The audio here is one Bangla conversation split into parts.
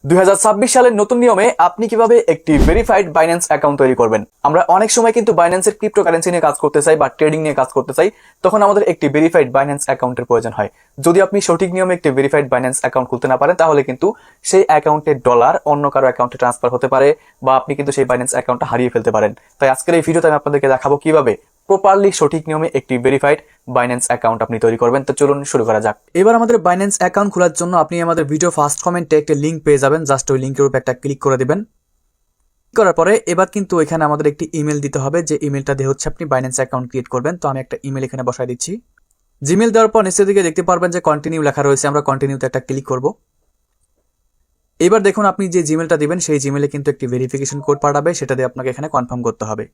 2026 সালের নতুন নিয়মে আপনি কিভাবে একটি ভেরিফাইড বাইন্যান্স অ্যাকাউন্ট তৈরি করবেন। আমরা অনেক সময় কিন্তু বাইন্যান্সের ক্রিপ্টোকারেন্সি নিয়ে কাজ করতে চাই বা ট্রেডিং নিয়ে কাজ করতে চাই, তখন আমাদের একটি ভেরিফাইড বাইন্যান্স অ্যাকাউন্টের প্রয়োজন হয়। যদি আপনি সঠিক নিয়মে একটি ভেরিফাইড বাইন্যান্স অ্যাকাউন্ট খুলতে না পারেন, তাহলে কিন্তু সেই অ্যাকাউন্টের ডলার অন্য কারো অ্যাকাউন্টে ট্রান্সফার হতে পারে বা আপনি কিন্তু সেই বাইন্যান্স অ্যাকাউন্টটা হারিয়ে ফেলতে পারেন। তাই আজকের এই ভিডিওতে আমি আপনাদেরকে দেখাবো কিভাবে প্রপারলি সঠিক নিয়মে একটি ভেরিফাইড বাইন্যান্স অ্যাকাউন্ট আপনি তৈরি করবেন। তো চলুন শুরু করা যাক। এবার আমাদের বাইন্যান্স অ্যাকাউন্ট খোলার জন্য আপনি আমাদের ভিডিও ফার্স্ট কমেন্টে একটা লিংক পেয়ে যাবেন। জাস্ট ওই লিংকের উপর একটা ক্লিক করে দিবেন। করার পরে এবার কিন্তু এখানে আমাদের একটি ইমেল দিতে হবে, যে ইমেলটা দিয়ে হচ্ছে আপনি বাইন্যান্স অ্যাকাউন্ট ক্রিয়েট করবেন। তো আমি একটা ইমেল এখানে বসাই দিচ্ছি। জিমেল দেওয়ার পর নিচের দিকে দেখতে পারবেন যে কন্টিনিউ লেখা রয়েছে, আমরা কন্টিনিউতে একটা ক্লিক করব। এবার দেখুন আপনি যে জিমেলটা দিবেন সেই জিমেলে কিন্তু একটি ভেরিফিকেশন কোড পাঠাবে, সেটা দিয়ে আপনাকে এখানে কনফার্ম করতে হবে।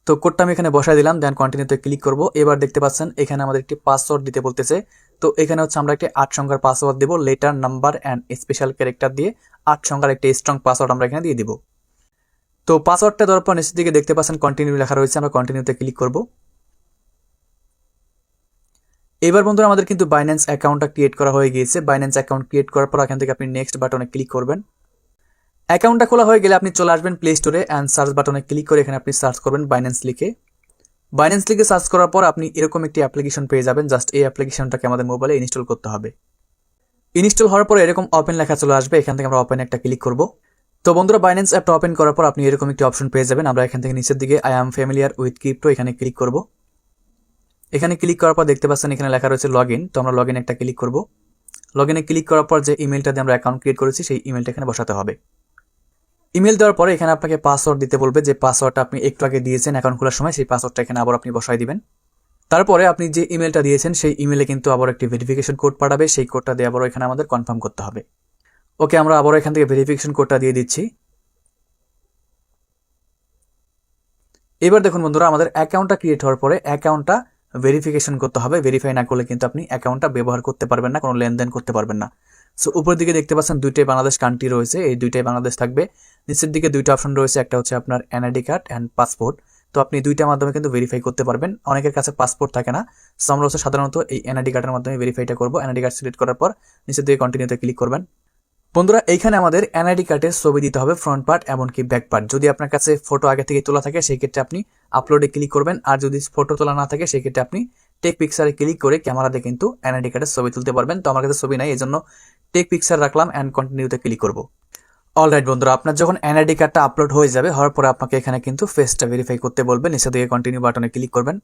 তো কোডটা আমি এখানে বসাই দিলাম, দেন কন্টিনিউতে ক্লিক করব। এবার দেখতে পাচ্ছেন এখানে আমাদের একটি পাসওয়ার্ড দিতে বলতেছে। তো এখানে হচ্ছে আমরা একটি 8 সংখ্যার পাসওয়ার্ড দেব, letter, number and special character দিয়ে 8 সংখ্যার একটি স্ট্রং পাসওয়ার্ড আমরা এখানে দিয়ে দিব। তো পাসওয়ার্ডটা দেওয়ার পর নিচের দিকে দেখতে পাচ্ছেন কন্টিনিউ লেখা রয়েছে, আমরা কন্টিনিউতে ক্লিক করব। এবার বন্ধুরা আমাদের কিন্তু বাইন্যান্স অ্যাকাউন্টটা ক্রিয়েট করা হয়ে গিয়েছে। বাইন্যান্স অ্যাকাউন্ট ক্রিয়েট করার পর এখান থেকে আপনি নেক্সট বাটনে ক্লিক করবেন। অ্যাকাউন্টটা খোলা হয়ে গেলে আপনি চলে আসবেন প্লে স্টোরে অ্যান্ড সার্চ বাটনে ক্লিক করে এখানে আপনি সার্চ করবেন বাইন্যান্স লিখে। বাইন্যান্স লিখে সার্চ করার পর আপনি এরকম একটি অ্যাপ্লিকেশন পেয়ে যাবেন। জাস্ট এই অ্যাপ্লিকেশনটাকে আমাদের মোবাইলে ইনস্টল করতে হবে। ইনস্টল হওয়ার পর এরকম ওপেন লেখা চলে আসবে, এখান থেকে আমরা ওপেন একটা ক্লিক করব। তো বন্ধুরা বাইন্যান্স অ্যাপটা ওপেন করার পর আপনি এরকম একটি অপশন পেয়ে যাবেন। আমরা এখান থেকে নিচের দিকে I am familiar with crypto এখানে ক্লিক করব। এখানে ক্লিক করার পর দেখতে পাচ্ছেন এখানে লেখা রয়েছে লগ ইন। তো আমরা লগ ইন একটা ক্লিক করব। লগ ইনে ক্লিক করার পর যে ইমেলটা দিয়ে আমরা অ্যাকাউন্ট ক্রিয়েট করেছি সেই ইমেলটা এখানে বসাতে হবে। ইমেল দেওয়ার পরে এখানে আপনাকে পাসওয়ার্ড দিতে বলবে, যে পাসওয়ার্ডটা আপনি একটু আগে দিয়েছেন অ্যাকাউন্ট খোলার সময়, সেই পাসওয়ার্ডটা এখানে আবার আপনি বসাই দিবেন। তারপরে আপনি যে ইমেলটা দিয়েছেন সেই ইমেলে কিন্তু আবার একটি ভেরিফিকেশন কোড পাঠাবে, সেই কোডটা দিয়ে আবার এখানে আমাদের কনফার্ম করতে হবে। ওকে, আমরা আবার এখান থেকে ভেরিফিকেশন কোডটা দিয়ে দিচ্ছি। এবার দেখুন বন্ধুরা আমাদের অ্যাকাউন্টটা ক্রিয়েট হওয়ার পরে অ্যাকাউন্টটা ভেরিফিকেশন করতে হবে। ভেরিফাই না করলে কিন্তু আপনি অ্যাকাউন্টটা ব্যবহার করতে পারবেন না, কোনো লেনদেন করতে পারবেন না। সো উপরের দিকে দেখতে পাচ্ছেন দুইটাই বাংলাদেশ কান্ট্রি রয়েছে, এই দুইটাই বাংলাদেশ থাকবে। নিচের দিকে দুইটা অপশন রয়েছে, একটা হচ্ছে আপনার এনআইডি কার্ড অ্যান্ড পাসপোর্ট। তো আপনি দুইটার মাধ্যমে কিন্তু ভেরিফাই করতে পারবেন। অনেকের কাছে পাসপোর্ট থাকে না, সো আমরা হচ্ছে সাধারণত এই এনআইডি কার্ডের মাধ্যমে ভেরিফাইটা করবো। এনআইডি কার্ড সিলেক্ট করার পর নিচের দিকে কন্টিনিউতে ক্লিক করবেন। বন্ধুরা এইখানে আমাদের এনআইডি কার্ডের ছবি দিতে হবে, ফ্রন্ট পার্ট এমনকি ব্যাক পার্ট। যদি আপনার কাছে ফটো আগে থেকে তোলা থাকে সেই ক্ষেত্রে আপনি আপলোডে ক্লিক করবেন, আর যদি ফটো তোলা না থাকে সেই ক্ষেত্রে আপনি টেক পিকচারে ক্লিক করে ক্যামেরাতে কিন্তু এনআইডি কার্ডের ছবি তুলতে পারবেন। তো আমার কাছে ছবি নাই, এই জন্য টেক পিকচার রাখলাম অ্যান্ড কন্টিনিউতে ক্লিক করব। অলরাইট বন্ধুরা, আপনার যখন এনআইডি কার্ডটা আপলোড হয়ে যাবে, হওয়ার পরে আপনাকে এখানে কিন্তু ফেসটা ভেরিফাই করতে বলবে। নিচে দিকে কন্টিনিউ বাটনে ক্লিক করবেন।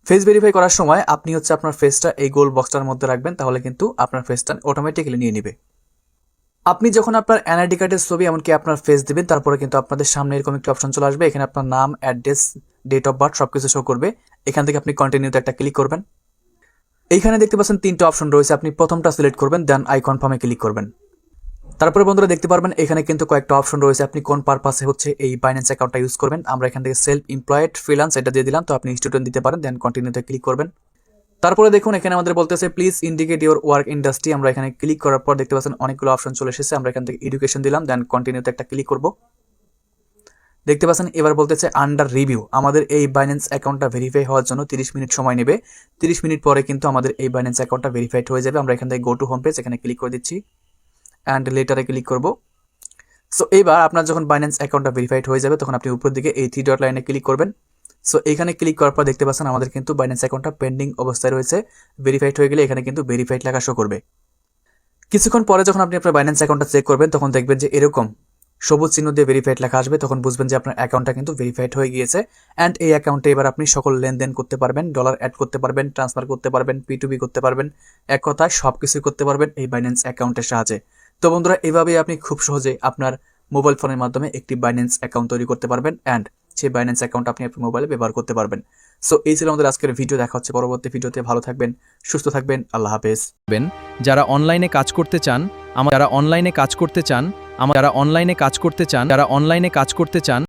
ফেস ভেরিফাই করার সময় আপনি হচ্ছে আপনার ফেসটা এই গোল বক্সটার মধ্যে রাখবেন, তাহলে কিন্তু আপনার ফেসটা অটোমেটিক্যালি নিয়ে নেবে। আপনি যখন আপনার এনআইডি কার্ডের ছবি এমনকি আপনার ফেস দিবেন, তারপরে কিন্তু আপনাদের সামনে এরকম একটি অপশন চলে আসবে। এখানে আপনার নাম, অ্যাড্রেস, ডেট অফ বার্থ সবকিছু শো করবে। এখান থেকে আপনি কন্টিনিউতে একটা ক্লিক করবেন। এইখানে দেখতে পাচ্ছেন তিনটা অপশন রয়েছে, আপনি প্রথমটা সিলেক্ট করবেন, দেন আই কনফার্মে ক্লিক করবেন। তারপরে বন্ধুরা দেখতে পারবেন এখানে কিন্তু কয়েকটা অপশন রয়েছে, আপনি কোন পারপাসে হচ্ছে এই বাইন্যান্স অ্যাকাউন্টটা ইউজ করবেন। আমরা এখান থেকে সেলফ এমপ্লয়েড, ফ্রিল্যান্স এটা দিয়ে দিলাম। তো আপনি স্টুডেন্ট দিতে পারেন, দেন কন্টিনিউতে ক্লিক করবেন। তারপরে দেখুন এখানে আমাদের বলতেছে please indicate your work industry. আমরা এখানে ক্লিক করার পর দেখতে পাচ্ছেন অনেকগুলো অপশন চলে এসেছে। আমরা এখান থেকে এডুকেশন দিলাম, দেন কন্টিনিউতে একটা ক্লিক করব। দেখতে পাচ্ছেন এবার বলতেছে আন্ডার রিভিউ। আমাদের এই বাইন্যান্স অ্যাকাউন্টটা ভেরিফাই হওয়ার জন্য 30 মিনিট সময় নেবে। 30 মিনিট পরে কিন্তু আমাদের এই বাইন্যান্স অ্যাকাউন্টটা ভেরিফাইড হয়ে যাবে। আমরা এখান থেকে গো টু হোম পেজ এখানে ক্লিক করে দিচ্ছি অ্যান্ড লেটারে ক্লিক করব। সো এবার আপনার যখন বাইন্যান্স অ্যাকাউন্টটা ভেরিফাইড হয়ে যাবে, তখন আপনি উপর দিকে এই 3 ডট লাইনে ক্লিক করবেন। সো এখানে ক্লিক করার পর দেখতে পাচ্ছেন আমাদের কিন্তু বাইন্যান্স অ্যাকাউন্টটা পেন্ডিং অবস্থায় রয়েছে। ভেরিফাইড হয়ে গেলে এখানে কিন্তু ভেরিফাইড লেখা শো করবে। কিছুক্ষণ পরে যখন আপনি আপনার বাইন্যান্স অ্যাকাউন্টটা চেক করবেন, তখন দেখবেন যে এরকম সবুজ চিহ্ন দিয়ে ভেরিফাইড লেখা আসবে। তখন বুঝবেন যে আপনার অ্যাকাউন্টটা কিন্তু ভেরিফাইড হয়ে গিয়েছে। অ্যান্ড এই অ্যাকাউন্টে এবার আপনি সকল লেনদেন করতে পারবেন, ডলার অ্যাড করতে পারবেন, ট্রান্সফার করতে পারবেন, P2P করতে পারবেন, এক কথায় সবকিছুই করতে পারবেন এই বাইন্যান্স অ্যাকাউন্টের সাহায্যে। তো বন্ধুরা এভাবেই আপনি খুব সহজে আপনার মোবাইল ফোনের মাধ্যমে একটি বাইন্যান্স অ্যাকাউন্ট তৈরি করতে পারবেন অ্যান্ড সেই বাইন্যান্স অ্যাকাউন্ট আপনি আপনার মোবাইলে ব্যবহার করতে পারবেন। সো এই ছিল আমাদের আজকের ভিডিও। দেখা হচ্ছে পরবর্তী ভিডিওতে। ভালো থাকবেন, সুস্থ থাকবেন, আল্লাহ হাফেজ। যারা অনলাইনে কাজ করতে চান, যারা অনলাইনে কাজ করতে চান, যারা অনলাইনে কাজ করতে চান,